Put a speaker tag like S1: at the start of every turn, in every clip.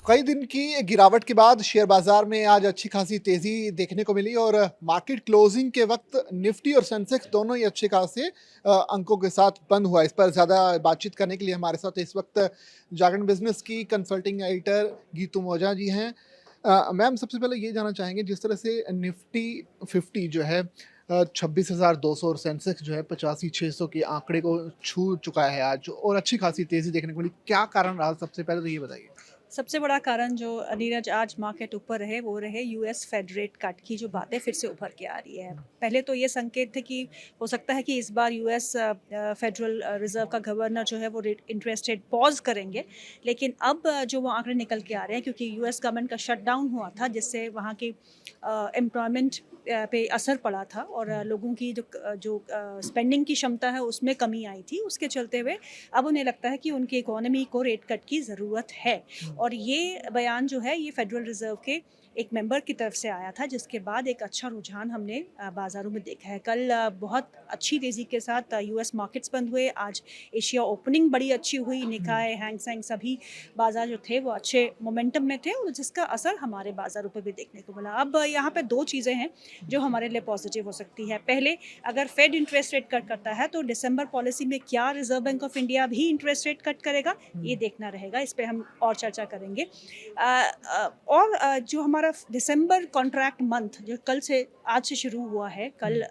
S1: कई दिन की गिरावट के बाद शेयर बाजार में आज अच्छी खासी तेजी देखने को मिली और मार्केट क्लोजिंग के वक्त निफ्टी और सेंसेक्स दोनों ही अच्छे खासे अंकों के साथ बंद हुआ। इस पर ज़्यादा बातचीत करने के लिए हमारे साथ इस वक्त जागरण बिजनेस की कंसल्टिंग एडिटर गीतू मौजा जी हैं। मैम, सबसे पहले ये जानना चाहेंगे, जिस तरह से निफ्टी 50 जो है 26,200 और सेंसेक्स जो है 85,600 के आंकड़े को छू चुका है आज और अच्छी खासी तेजी देखने को मिली, क्या कारण रहा? सबसे पहले तो ये बताइए।
S2: सबसे बड़ा कारण जो नीरज आज मार्केट ऊपर रहे वो रहे यूएस फेड रेट कट की जो बातें फिर से उभर के आ रही है। पहले तो ये संकेत थे कि हो सकता है कि इस बार यूएस फेडरल रिजर्व का गवर्नर जो है वो रेट इंटरेस्ट रेट पॉज करेंगे, लेकिन अब जो वो आंकड़े निकल के आ रहे हैं क्योंकि यूएस गवर्नमेंट का शटडाउन हुआ था जिससे वहाँ की एम्प्लॉयमेंट पे असर पड़ा था और लोगों की जो स्पेंडिंग की क्षमता है उसमें कमी आई थी। उसके चलते हुए अब उन्हें लगता है कि उनकी इकोनॉमी को रेट कट की ज़रूरत है। और ये बयान जो है ये फेडरल रिजर्व के एक मेंबर की तरफ से आया था, जिसके बाद एक अच्छा रुझान हमने बाज़ारों में देखा है। कल बहुत अच्छी तेज़ी के साथ यूएस मार्केट्स बंद हुए। आज एशिया ओपनिंग बड़ी अच्छी हुई। निकाय, हैंग सेंग सभी बाज़ार जो थे वो अच्छे मोमेंटम में थे और जिसका असर हमारे बाज़ारों पर भी देखने को मिला। अब यहाँ पे दो चीज़ें हैं जो हमारे लिए पॉजिटिव हो सकती है। पहले, अगर फेड इंटरेस्ट रेट कट करता है तो दिसंबर पॉलिसी में क्या रिजर्व बैंक ऑफ इंडिया भी इंटरेस्ट रेट कट करेगा, ये देखना रहेगा। इस पे हम और चर्चा करेंगे। और जो हमारा दिसंबर कॉन्ट्रैक्ट मंथ जो कल से आज से शुरू हुआ है, कल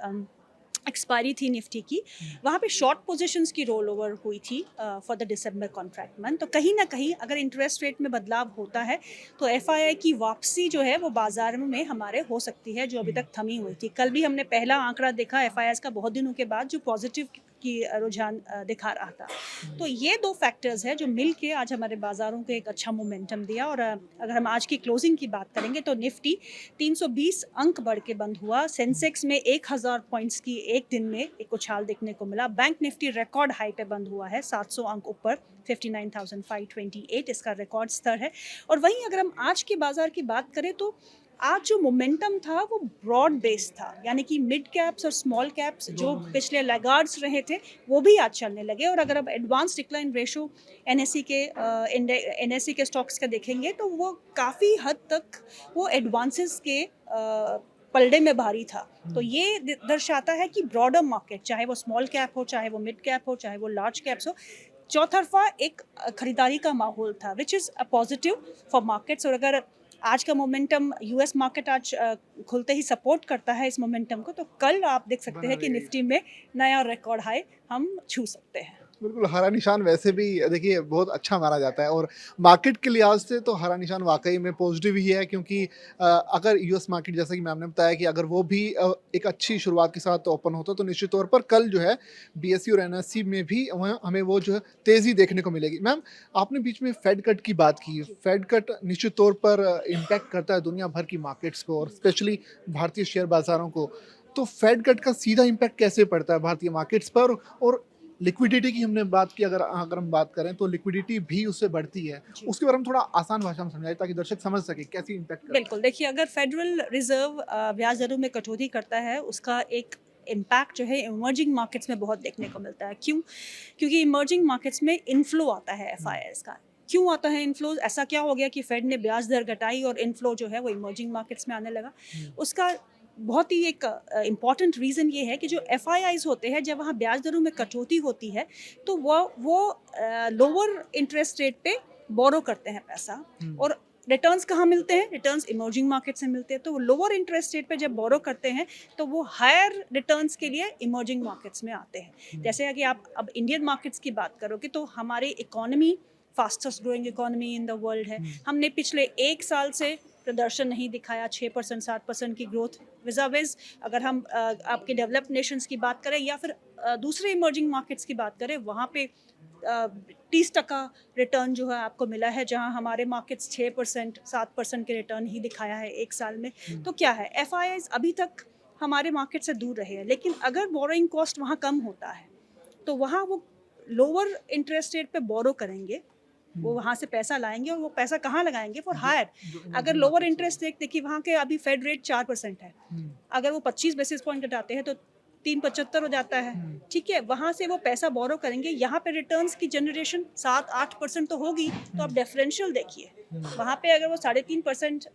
S2: एक्सपायरी थी निफ्टी की, वहाँ पे शॉर्ट पोजीशंस की रोल ओवर हुई थी for the December contract month. तो कहीं ना कहीं अगर इंटरेस्ट रेट में बदलाव होता है तो एफआईआई की वापसी जो है वो बाजार में हमारे हो सकती है, जो अभी तक थमी हुई थी। कल भी हमने पहला आंकड़ा देखा एफआईआई का बहुत दिनों के बाद जो पॉजिटिव की रुझान दिखा रहा था। तो ये दो फैक्टर्स है जो मिल के आज हमारे बाजारों को एक अच्छा मोमेंटम दिया। और अगर हम आज की क्लोजिंग की बात करेंगे तो निफ्टी 320 अंक बढ़ के बंद हुआ। सेंसेक्स में 1000 पॉइंट्स की एक दिन में एक उछाल देखने को मिला। बैंक निफ्टी रिकॉर्ड हाई पे बंद हुआ है, 700 अंक ऊपर, 59,528 इसका रिकॉर्ड स्तर है। और वहीं अगर हम आज के बाजार की बात करें तो आज जो मोमेंटम था वो ब्रॉड बेस्ड था, यानी कि मिड कैप्स और स्मॉल कैप्स जो पिछले लैगार्ड्स रहे थे वो भी आज चलने लगे। और अगर अब एडवांस डिक्लाइन रेशो एनएससी के स्टॉक्स का देखेंगे तो वो काफ़ी हद तक वो एडवांसेस के पलड़े में भारी था। तो ये दर्शाता है कि ब्रॉडर मार्केट, चाहे वो स्मॉल कैप हो, चाहे वो मिड कैप हो, चाहे वो लार्ज कैप्स हो, चौतरफा एक खरीदारी का माहौल था, which is a positive for markets. और अगर आज का मोमेंटम यूएस मार्केट आज खुलते ही सपोर्ट करता है इस मोमेंटम को, तो कल आप देख सकते हैं कि निफ्टी में नया रिकॉर्ड हाई हम छू सकते हैं।
S1: बिल्कुल, हरा निशान वैसे भी देखिए बहुत अच्छा माना जाता है और मार्केट के लिहाज़ से तो हरा निशान वाक़ई में पॉज़िटिव ही है, क्योंकि अगर यूएस मार्केट, जैसा कि मैम ने बताया, कि अगर वो भी एक अच्छी शुरुआत के साथ ओपन होता तो निश्चित तौर पर कल जो है बीएसई और एनएसई में भी वहाँ हमें वो जो है तेज़ी देखने को मिलेगी। मैम, आपने बीच में फेड कट की बात की। फेड कट निश्चित तौर पर इम्पैक्ट करता है दुनिया भर की मार्केट्स को और स्पेशली भारतीय शेयर बाज़ारों को। तो फेड कट का सीधा इम्पैक्ट कैसे पड़ता है भारतीय मार्केट्स पर? और लिक्विडिटी की हमने बात की, अगर अगर हम बात करें तो लिक्विडिटी भी उससे बढ़ती है।
S2: जी,
S1: उसके बारे में थोड़ा आसान भाषा में समझाइए ताकि दर्शक समझ सकें कैसे इम्पैक्ट करता
S2: बिल्कुल। देखिए, अगर फेडरल रिजर्व ब्याज दरों में कटौती करता है, उसका एक इम्पैक्ट जो है इमर्जिंग मार्केट्स में बहुत देखने को मिलता है। क्यों? क्योंकि इमर्जिंग मार्केट्स में इनफ्लो आता है एफआईआईज़ का। क्यों आता है इनफ्लो? ऐसा क्या हो गया कि फेड ने ब्याज दर घटाई और इनफ्लो जो है वो इमर्जिंग मार्केट्स में आने लगा?
S1: है?
S2: उसका बहुत ही एक इम्पॉर्टेंट रीज़न ये है कि जो एफआईआईज़ होते हैं, जब वहाँ ब्याज दरों में कटौती होती है तो वो लोअर इंटरेस्ट रेट पे बोरो करते हैं पैसा। और रिटर्न्स कहाँ मिलते हैं? रिटर्न्स इमर्जिंग मार्केट से मिलते हैं। तो लोअर इंटरेस्ट रेट पे जब बोरो करते हैं तो वो हायर रिटर्न्स के लिए इमर्जिंग मार्केट्स में आते हैं। जैसे कि आप अब इंडियन मार्केट्स की बात करोगे तो हमारी economy fastest growing economy in the world है। हमने पिछले 1 साल से प्रदर्शन नहीं दिखाया 6% 7% की ग्रोथ विज़ाविज़। अगर हम आपके डेवलप्ड नेशंस की बात करें या फिर दूसरे इमर्जिंग मार्केट्स की बात करें, वहाँ पे 30% रिटर्न जो है आपको मिला है, जहां हमारे मार्केट्स 6% 7% के रिटर्न ही दिखाया है 1 साल में। तो क्या है, एफआईआईज़ अभी तक हमारे मार्केट से दूर रहे हैं, लेकिन अगर बोरोइंग कॉस्ट वहाँ कम होता है तो वहाँ वो लोअर इंटरेस्ट रेट पे बोरो करेंगे। वो वहाँ से पैसा लाएंगे और वो पैसा कहाँ लगाएंगे? For higher. अगर लोअर इंटरेस्ट रेट देखिए, वहाँ के अभी फेड रेट 4% है। अगर वो 25 बेसिस पॉइंट घटाते हैं तो 3.75 हो जाता है, ठीक है, वहाँ से वो पैसा बोरो करेंगे, यहाँ पे रिटर्न्स की जनरेशन 7-8% तो होगी, तो आप डिफरेंशियल देखिए, वहाँ पे अगर वो 3.5%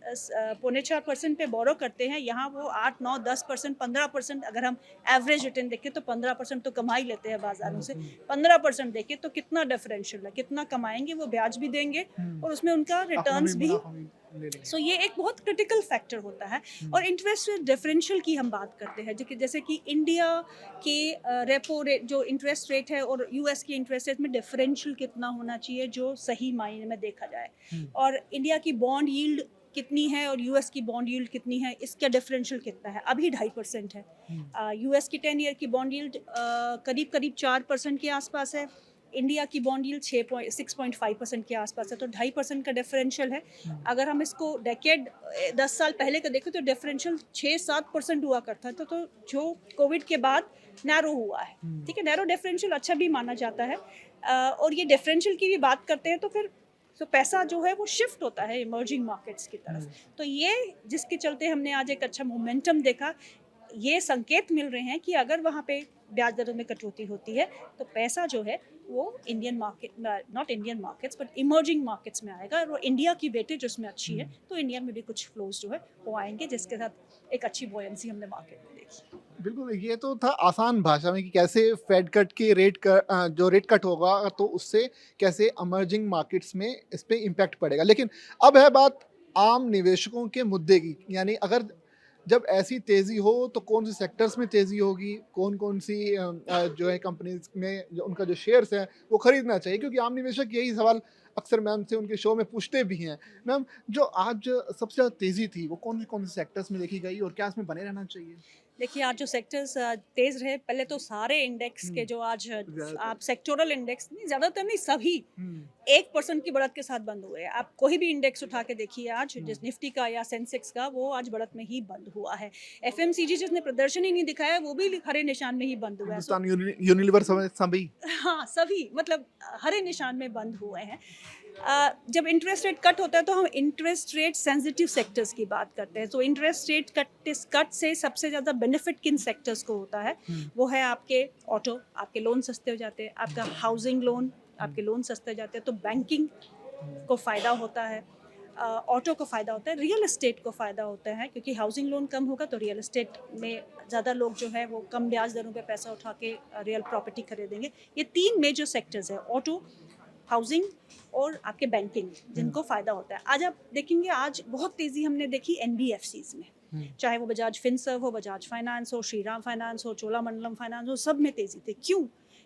S2: 4.5% पे बोरो करते हैं, यहाँ वो 8-9-10% 15%, अगर हम एवरेज रिटर्न देखें तो 15% तो कमा ही लेते हैं बाजारों से, 15% देखें तो कितना डिफरेंशियल है, कितना कमाएंगे, वो ब्याज भी देंगे और उसमें उनका
S1: अपना
S2: रिटर्न्स भी।
S1: मुनाफा भी ले लेंगे।
S2: सो ये एक बहुत क्रिटिकल फैक्टर होता है। और इंटरेस्ट रेट डिफरेंशियल की हम बात करते हैं, जैसे कि इंडिया के रेपो रेट जो इंटरेस्ट रेट है और यूएस की इंटरेस्ट रेट में डिफरेंशियल कितना होना चाहिए जो सही मायने में देखा जाए, और इंडिया की बॉन्ड यील्ड कितनी है और यूएस की बॉन्ड यील्ड कितनी है, इसका डिफरेंशियल कितना है, अभी 2.5% है। यूएस की 10 ईयर की बॉन्ड यील्ड करीब करीब 4% के आसपास है, इंडिया की बॉन्ड यील्ड 6.5% के आसपास है, तो 2.5% का डिफरेंशियल है। अगर हम इसको डेकेड 10 साल पहले का देखें तो डिफरेंशियल 6-7% हुआ करता था, तो जो कोविड के बाद नैरो हुआ है, ठीक है, नैरो डिफरेंशियल अच्छा भी माना जाता है। और ये डिफरेंशियल की भी बात करते हैं तो फिर तो पैसा जो है वो शिफ्ट होता है इमर्जिंग मार्केट्स की तरफ, तो ये जिसके चलते हमने आज एक अच्छा मोमेंटम देखा, ये संकेत मिल रहे हैं कि अगर वहाँ पे ब्याज दरों में कटौती होती है तो पैसा जो है वो Indian market, not Indian markets but emerging markets में आएगा, और इंडिया की वेटेज उसमें अच्छी है, तो इंडिया में भी कुछ फ्लोज जो है वो आएंगे, जिसके साथ एक अच्छी बॉयंसी हमने मार्केट में देखी।
S1: बिल्कुल, ये तो था आसान भाषा में कि कैसे फेड कट के जो रेट कट होगा तो उससे कैसे इमर्जिंग मार्केट्स में इस पे इम्पैक्ट पड़ेगा। लेकिन अब है बात आम निवेशकों के मुद्दे की, यानी अगर जब ऐसी तेज़ी हो तो कौन से सेक्टर्स में तेज़ी होगी, कौन-कौन सी जो है कंपनीज़ में जो उनका जो शेयर्स है वो खरीदना चाहिए, क्योंकि आम निवेशक यही सवाल अक्सर मैम से उनके शो में पूछते भी हैं। मैम, जो आज सबसे ज़्यादा तेज़ी थी वो कौन से सेक्टर्स में देखी गई और क्या इसमें बने रहना चाहिए?
S2: देखिए, आज जो सेक्टर्स तेज रहे, पहले तो सारे इंडेक्स के जो आज
S1: ज़्यादातर।
S2: आप सेक्टोरल इंडेक्स नहीं, ज़्यादातर नहीं, सभी
S1: हुँ।
S2: 1% की बढ़त के साथ बंद हुए हैं। आप कोई भी इंडेक्स उठा के देखिए आज, जिस निफ्टी का या सेंसेक्स का, वो आज बढ़त में ही बंद हुआ है। एफएमसीजी जिसने प्रदर्शन ही नहीं दिखाया, वो भी हरे निशान में ही बंद हुआ है।
S1: हिंदुस्तान यूनिलीवर सभी।
S2: हाँ, सभी मतलब हरे निशान में बंद हुए हैं। जब इंटरेस्ट रेट कट होता है तो हम इंटरेस्ट रेट सेंसिटिव सेक्टर्स की बात करते हैं। तो इंटरेस्ट रेट कट से सबसे ज़्यादा बेनिफिट किन सेक्टर्स को होता है, वो है आपके ऑटो, आपके लोन सस्ते हो जाते हैं, आपका हाउसिंग लोन, आपके लोन सस्ते हो जाते हैं, तो बैंकिंग को फ़ायदा होता है, ऑटो को फ़ायदा होता है, रियल एस्टेट को फ़ायदा होता है, क्योंकि हाउसिंग लोन कम होगा तो रियल एस्टेट में ज़्यादा लोग जो है वो कम ब्याज दरों पे पैसा उठा के रियल प्रॉपर्टी खरीदेंगे। ये 3 मेजर सेक्टर्स हैं, ऑटो, हाउसिंग और आपके बैंकिंग, जिनको फ़ायदा होता है। आज आप देखेंगे, आज बहुत तेज़ी हमने देखी एनबीएफसीज में, चाहे वो बजाज फिनसर्व हो, बजाज फाइनेंस हो, श्रीराम फाइनेंस हो, चोलामंडलम फाइनेंस हो, सब में तेज़ी थी। क्यों?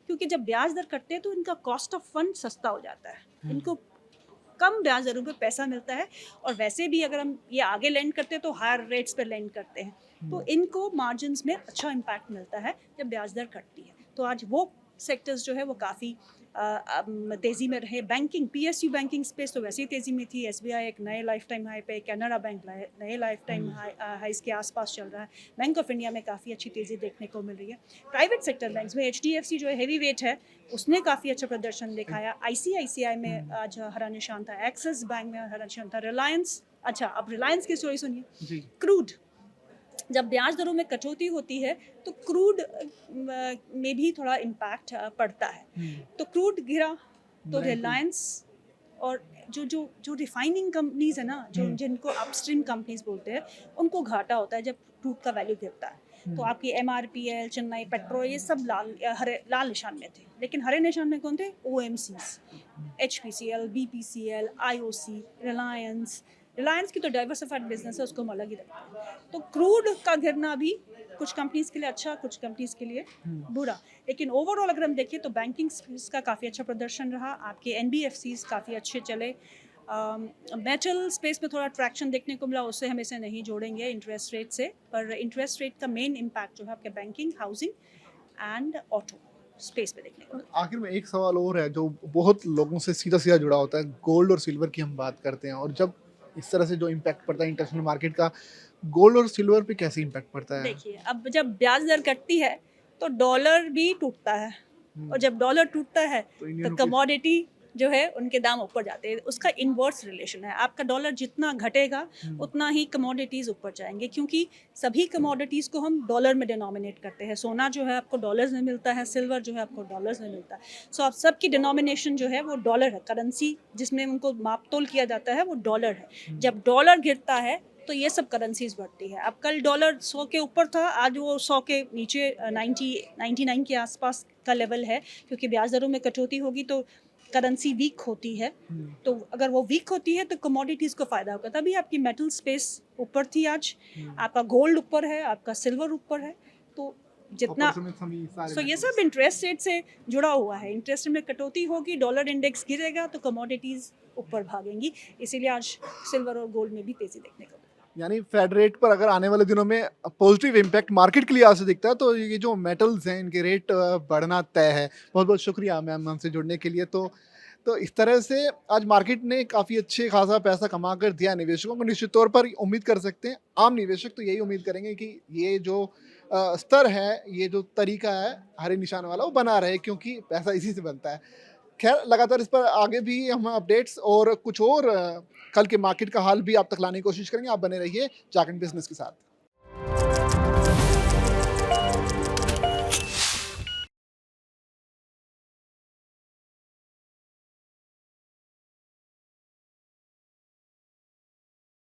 S2: क्योंकि जब ब्याज दर कटते हैं तो इनका कॉस्ट ऑफ फंड सस्ता हो जाता है, इनको कम ब्याज दरों पे पैसा मिलता है, और वैसे भी अगर हम ये आगे लेंड करते हैं तो हायर रेट्स पे लेंड करते हैं, तो इनको मार्जिन्स में अच्छा इम्पैक्ट मिलता है जब ब्याज दर कटती है। तो आज वो सेक्टर्स जो है वो काफ़ी तेज़ी में रहे। बैंकिंग, पीएसयू बैंकिंग स्पेस तो वैसे ही तेज़ी में थी, एसबीआई एक नए लाइफ टाइम हाई पे, कैनरा बैंक नए लाइफ टाइम हाइस के आसपास चल रहा है, बैंक ऑफ इंडिया में काफ़ी अच्छी तेज़ी देखने को मिल रही है। प्राइवेट सेक्टर बैंक्स में एचडीएफसी जो है हेवी वेट है, उसने काफ़ी अच्छा प्रदर्शन दिखाया। आईसीआईसीआई में आज हरा निशान था, एक्सिस बैंक में हरा निशान था, रिलायंस, अच्छा अब रिलायंस की स्टोरी सुनिए। क्रूड, जब ब्याज दरों में कटौती होती है तो क्रूड में भी थोड़ा इम्पैक्ट पड़ता है, तो क्रूड गिरा तो रिलायंस और जो जो जो रिफाइनिंग कंपनीज है ना, जो जिनको अपस्ट्रीम कंपनीज बोलते हैं, उनको घाटा होता है जब क्रूड का वैल्यू गिरता है। तो आपकी एमआरपीएल, चेन्नई पेट्रो, ये सब लाल निशान में थे, लेकिन हरे निशान में कौन थे? OMCs, HPCL, BPCL, IOC, Reliance की तो डाइवर्सिफाइड बिजनेस है, उसको हम अलग ही रखते हैं। तो क्रूड का गिरना भी कुछ कंपनीज के लिए अच्छा, कुछ कंपनीज के लिए बुरा, लेकिन ओवरऑल अगर हम देखें तो बैंकिंग का काफ़ी अच्छा प्रदर्शन रहा, आपके एनबीएफसीज काफ़ी अच्छे चले। मेटल स्पेस में थोड़ा ट्रैक्शन देखने को मिला, उससे हम इसे नहीं जोड़ेंगे इंटरेस्ट रेट से, पर इंटरेस्ट रेट का मेन इम्पैक्ट जो है आपके banking, housing and auto space पे देखने को मिला।
S1: आखिर में एक सवाल और है जो बहुत लोगों से सीधा-सीधा जुड़ा होता है, गोल्ड और सिल्वर की हम बात करते हैं, और जब इस तरह से जो इम्पैक्ट पड़ता है इंटरनेशनल मार्केट का, गोल्ड और सिल्वर पे कैसे इम्पैक्ट पड़ता है?
S2: देखिए, अब जब ब्याज दर कटती है तो डॉलर भी टूटता है, और जब डॉलर टूटता है
S1: तो इंडियन
S2: तो
S1: रुपीस
S2: कमोडिटी जो है उनके दाम ऊपर जाते हैं। उसका इन्वर्स रिलेशन है, आपका डॉलर जितना घटेगा उतना ही कमोडिटीज़ ऊपर जाएंगे, क्योंकि सभी कमोडिटीज़ को हम डॉलर में डिनोमिनेट करते हैं। सोना जो है आपको डॉलर्स में मिलता है, सिल्वर जो है आपको डॉलर्स में मिलता है। सो आप सबकी डिनोमिनेशन जो है वो डॉलर है, करेंसी जिसमें उनको माप तोल किया जाता है वो डॉलर है। जब डॉलर गिरता है तो ये सब करेंसीज बढ़ती है। अब कल डॉलर 100 के ऊपर था, आज वो 100 के नीचे 99 के आसपास का लेवल है, क्योंकि ब्याज दरों में कटौती होगी तो करेंसी वीक होती है। तो अगर वो वीक होती है तो कमोडिटीज़ को फ़ायदा होगा, तभी आपकी मेटल स्पेस ऊपर थी आज, आपका गोल्ड ऊपर है, आपका सिल्वर ऊपर है। तो जितना सो ये सब इंटरेस्ट रेट से जुड़ा हुआ है। इंटरेस्ट रेट में कटौती होगी, डॉलर इंडेक्स गिरेगा तो कमोडिटीज़ ऊपर भागेंगी, इसीलिए आज सिल्वर और गोल्ड में भी तेज़ी देखने को मिली।
S1: यानी फेड रेट पर अगर आने वाले दिनों में पॉजिटिव इम्पैक्ट मार्केट के लिहाज से दिखता है, तो ये जो मेटल्स हैं इनके रेट बढ़ना तय है। बहुत बहुत शुक्रिया मैम हमसे जुड़ने के लिए। तो इस तरह से आज मार्केट ने काफ़ी अच्छे खासा पैसा कमा कर दिया निवेशकों को। निश्चित तौर पर उम्मीद कर सकते हैं, आम निवेशक तो यही उम्मीद करेंगे कि ये जो स्तर है, ये जो तरीका है हरे निशान वाला, वो बना रहे, क्योंकि पैसा इसी से बनता है। खैर लगातार इस पर आगे भी हम अपडेट्स और कुछ और कल के मार्केट का हाल भी आप तक लाने की कोशिश करेंगे। आप बने रहिए जागरण बिजनेस के साथ।